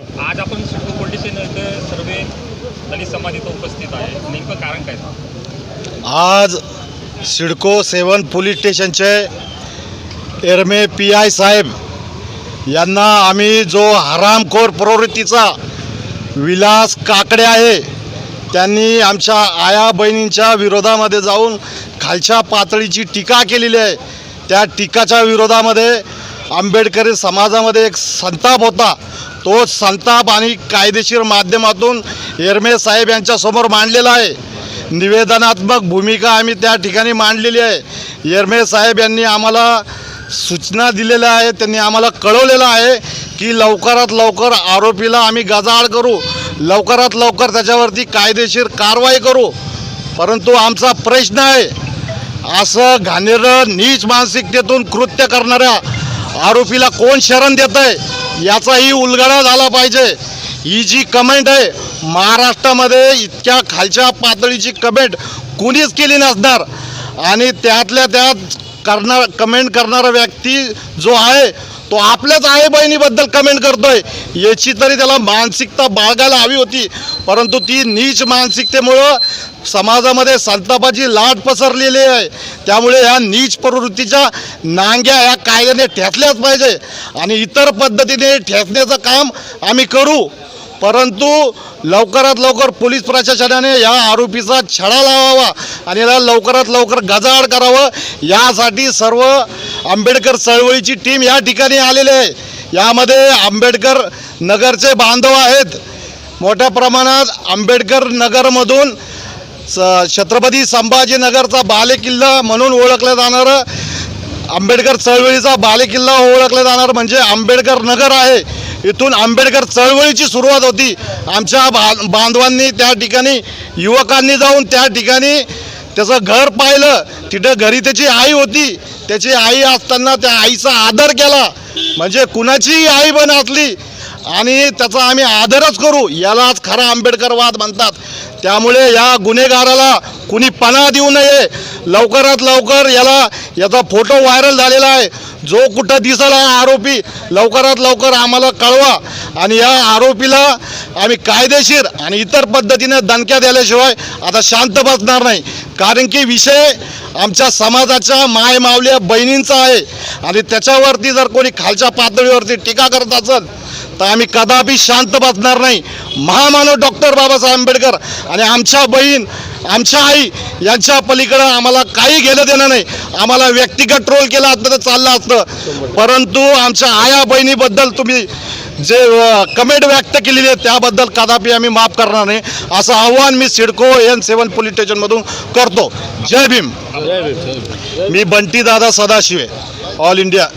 आज आपण CIDCO police station सर्व दलित समाज इथं उपस्थित आहे, नेमकं कारण काय? आज सिडको 7 पोलीस स्टेशनचे एरमे PI साहेब यांना आम्ही जो हरामखोर प्रवृत्तीचा विलास काकडे आहे, त्यांनी आमच्या आया बहिणींच्या विरोधामध्ये जाऊन खालच्या पातळीची टीका केलेली आहे. त्या टीकाच्या विरोधामध्ये आंबेडकरी समाजामध्ये एक संताप होता. तो संताप आणि कायदेशीर माध्यमातून एरमे साहेब यांच्यासमोर मांडलेला आहे. निवेदनात्मक भूमिका आम्ही त्या ठिकाणी मांडलेली आहे. एरमे साहेब यांनी आम्हाला सूचना दिलेल्या आहे, त्यांनी आम्हाला कळवलेलं आहे की लवकरात लवकर आरोपीला आम्ही गजाआड करू, लवकरात लवकर त्याच्यावरती कायदेशीर कारवाई करू. परंतु आमचा प्रश्न आहे, असं घाणेरडं नीच मानसिकतेतून कृत्य करणाऱ्या आरोपीला कोण शरण देत आहे याचाही उलगडा झाला पाहिजे. ही जी कमेंट आहे, महाराष्ट्रामध्ये इतक्या खालच्या पातळीची कमेंट कुणीच केली नसणार. आणि त्यातल्या त्यात कमेंट करणारा व्यक्ती जो आहे तो आपल्याच आई बहिणीबद्दल कमेंट करतोय. याची तरी त्याला मानसिकता बाळगायला हवी होती, परंतु ती नीच मानसिकतेमुळं समाजामध्ये संतापाची लाट पसरलेली आहे. त्यामुळे या नीच प्रवृत्तीच्या नांग्या या कायद्याने ठेचल्याच पाहिजे आणि इतर पद्धतीने ठेचण्याचं काम आम्ही करू. परंतु लवकरात लवकर पोलीस प्रशासनाने या आरोपीचा छडा लावावा आणि याला लवकरात लवकर गजाआड करावं. यासाठी सर्व आंबेडकर चळवळीची टीम या ठिकाणी आलेली आहे. यामध्ये आंबेडकर नगरचे बांधव आहेत. मोठ्या प्रमाणात आंबेडकर नगरमधून छत्रपती संभाजीनगरचा बालेकिल्ला म्हणून ओळखलं जाणारं, आंबेडकर चळवळीचा बालेकिल्ला ओळखलं जाणार म्हणजे आंबेडकर नगर आहे. इथून आंबेडकर चळवळीची सुरुवात होती. आमच्या बांधवांनी त्या ठिकाणी, युवकांनी जाऊन त्या ठिकाणी त्याचं घर पाहिलं. तिथं घरी त्याची आई होती. त्याची आई असताना त्या आईचा आदर केला, म्हणजे कुणाचीही आई बन असली आणि त्याचा आम्ही आदरच करू, यालाच खरा आंबेडकरवाद म्हणतात. त्यामुळे या गुन्हेगाराला कुणी पनाह देऊ नये. लवकरात लवकर याचा फोटो व्हायरल झालेला आहे. जो कुठं दिसला आरोपी लवकरात लवकर आम्हाला कळवा आणि या आरोपीला आम्ही कायदेशीर आणि इतर पद्धतीने दणक्या दिल्याशिवाय आता शांत बसणार नाही. कारण की विषय आमच्या समाजाच्या माय मावल्या बहिणींचा आहे आणि त्याच्यावरती जर कोणी खालच्या पातळीवरती टीका करत असेल तर आम्ही कदापि शांत बसणार नाही. महामानव डॉक्टर बाबासाहेब आंबेडकर आणि आमच्या बहीण, आमच्या आई यांच्या पलीकडं आम्हाला काही घेणं देणं नाही. आम्हाला व्यक्तिगत ट्रोल केला असतं तर चाललं असतं, परंतु आमच्या आया बहिणीबद्दल तुम्ही जे कमेंट व्यक्त केलेली आहे त्याबद्दल कदापि आम्ही माफ करणार नाही, असं आव्हान मी सिडको N7 पोलीस स्टेशनमधून करतो. जय भीम. मी बंटी दादा सदाशिवे, ऑल इंडिया.